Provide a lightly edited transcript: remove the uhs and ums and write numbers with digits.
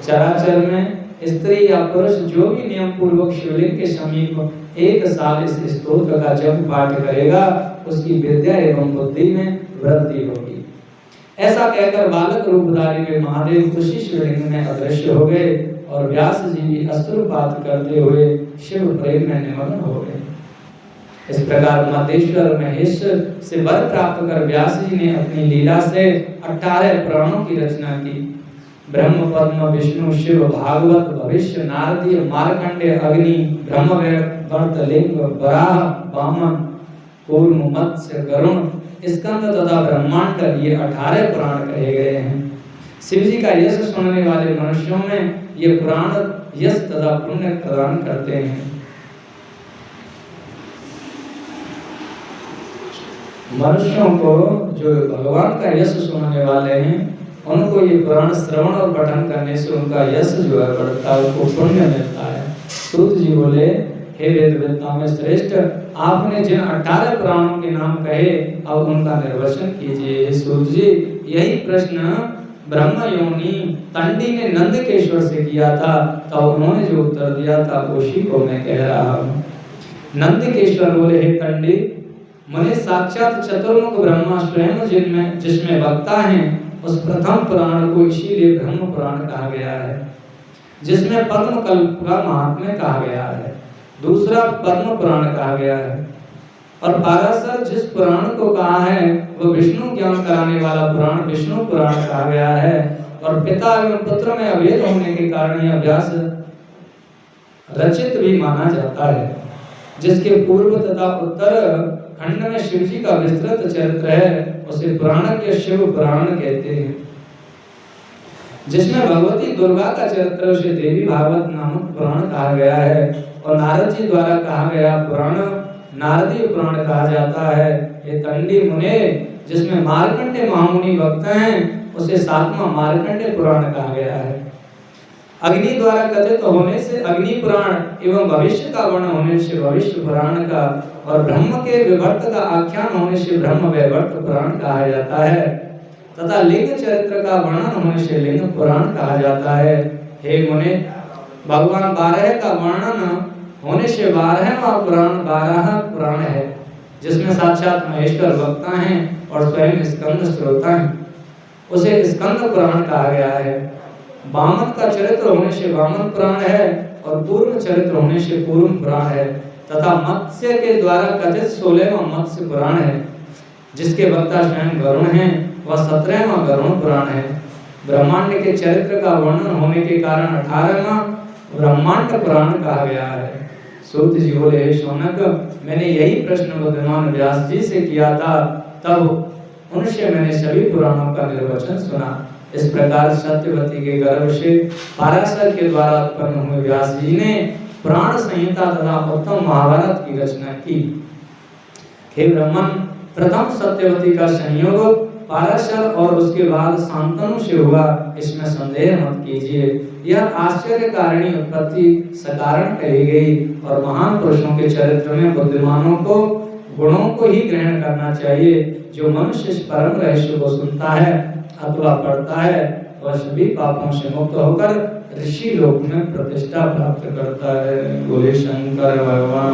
चराचर में स्त्री या पुरुष जो भी नियम पूर्वक शिवलिंग के समीप 1 साल इस स्तोत्र का जप पाठ करेगा उसकी विद्या एवं बुद्धि में वृद्धि होगी। ऐसा कहकर बालक रूपधारी वे महादेव उसी शिवलिंग में अदृश्य हो गए और व्यास जी भी अश्रुपात करते हुए शिव प्रेम में निमग्न हो गए। इस प्रकार महेश्वर महेश से वर प्राप्त कर व्यास जी ने अपनी लीला से 18 पुराणों की रचना की। ब्रह्म पद्म विष्णु शिव भागवत भविष्य नारदीय मार्कंडेय अग्नि ब्रह्मवर्त लिंग वराह वामन कूर्म मत्स्य गरुण स्कंद तथा ब्रह्मांड ये 18 पुराण कहे गए हैं। शिव जी का यश सुनने वाले मनुष्यों में ये पुराण यश तथा पुण्य प्रदान करते हैं। मनुष्यों को जो भगवान का यश सुनने वाले हैं उनको ये पुराण श्रवण और पठन करने से उनका यश जो है बढ़ता है, उनको पुण्य मिलता है। सूत जी बोले, हे वेदवेत्ताओं में श्रेष्ठ, आपने जिन 18 पुराणों के नाम कहे अब उनका निर्वचन कीजिए। हे सूत जी, यही प्रश्न ब्रह्म योनि तंडी ने नंदकेश्वर से किया था, तो उन्होंने जो उत्तर दिया था उसी को मैं कह रहा हूँ। नंदकेश्वर बोले, हे तंडी, मुने साक्षात चतुर्मुख ब्रह्मा स्वयं जिसमें वक्ता हैं उस प्रथम पुराण को इसीलिए ब्रह्म पुराण कहा गया है, जिसमें पद्म कल्प का महात्म्य कहा गया है। दूसरा पद्म पुराण कहा गया है। और पाराशर जिस पुराण को कहा है वो विष्णु ज्ञान कराने वाला पुराण विष्णु पुराण कहा गया है। और पिता एवं पुत्र में अभेद होने के कारण यह व्यास रचित भी माना जाता है, जिसके पूर्व तथा उत्तर खंड में शिव जी का विस्तृत चरित्र है, उसे पुराणज्ञ शिव पुराण कहते हैं। जिसमें भगवती दुर्गा का चरित्र उसे देवी भागवत नामक पुराण कहा गया है। और नारद जी द्वारा कहा गया पुराण नारदीय पुराण कहा जाता है। ये तंडी मुने जिसमें मार्कंडेय महामुनि वक्ता हैं उसे 7वां मार्कंडेय पुराण कहा गया है। अग्नि द्वारा कथित होने से अग्नि पुराण एवं भविष्य का वर्णन होने से भविष्य पुराण का, और ब्रह्म के विवर्त का आख्यान होने से ब्रह्म वैवर्त पुराण कहा जाता है, तथा लिंग चरित्र का वर्णन होने से लिंग पुराण कहा जाता है। हे मुने, भगवान 12 का वर्णन होने से 12वां पुराण 12 पुराण है, जिसमें साक्षात महेश्वर वक्ता हैं और स्वयं स्कंद श्रोता हैं, उसे स्कंद पुराण कहा गया है। वामन का चरित्र होने से वामन पुराण है और कूर्म चरित्र होने से कूर्म पुराण है, तथा मत्स्य के द्वारा कथित 16वां मत्स्य पुराण है, जिसके वक्ता स्वयं वरुण हैं, वह 17वां वरुण पुराण है। ब्रह्मांड के चरित्र का वर्णन होने के कारण 18वां ब्रह्मांड पुराण कहा गया है। सूत जी बोले, हे शौनक, मैंने यही प्रश्न बुद्धिमान व्यास जी से किया था, तब उनसे मैंने सभी पुराणों का निर्वचन सुना। इस प्रकार सत्यवती के गर्भ से पाराशर के द्वारा उत्पन्न हुए व्यास जी ने पुराण संहिता तथा उत्तम महाभारत की रचना की। हे ब्राह्मण, प्रथम सत्यवती का संयोग पाराशर और उसके बाद शांतनु से हुआ, इसमें संदेह मत कीजिए। यह आश्चर्यकारिणी उत्पत्ति सकारण कही गई, और महान पुरुषों के चरित्र में बुद्धिमानों को गुणों को ही ग्रहण करना चाहिए। जो मनुष्य इस परम रहस्य को सुनता है अथवा पढ़ता है वह सभी पापों से मुक्त होकर ऋषि लोक में प्रतिष्ठा प्राप्त करता है। बोले शंकर भगवान।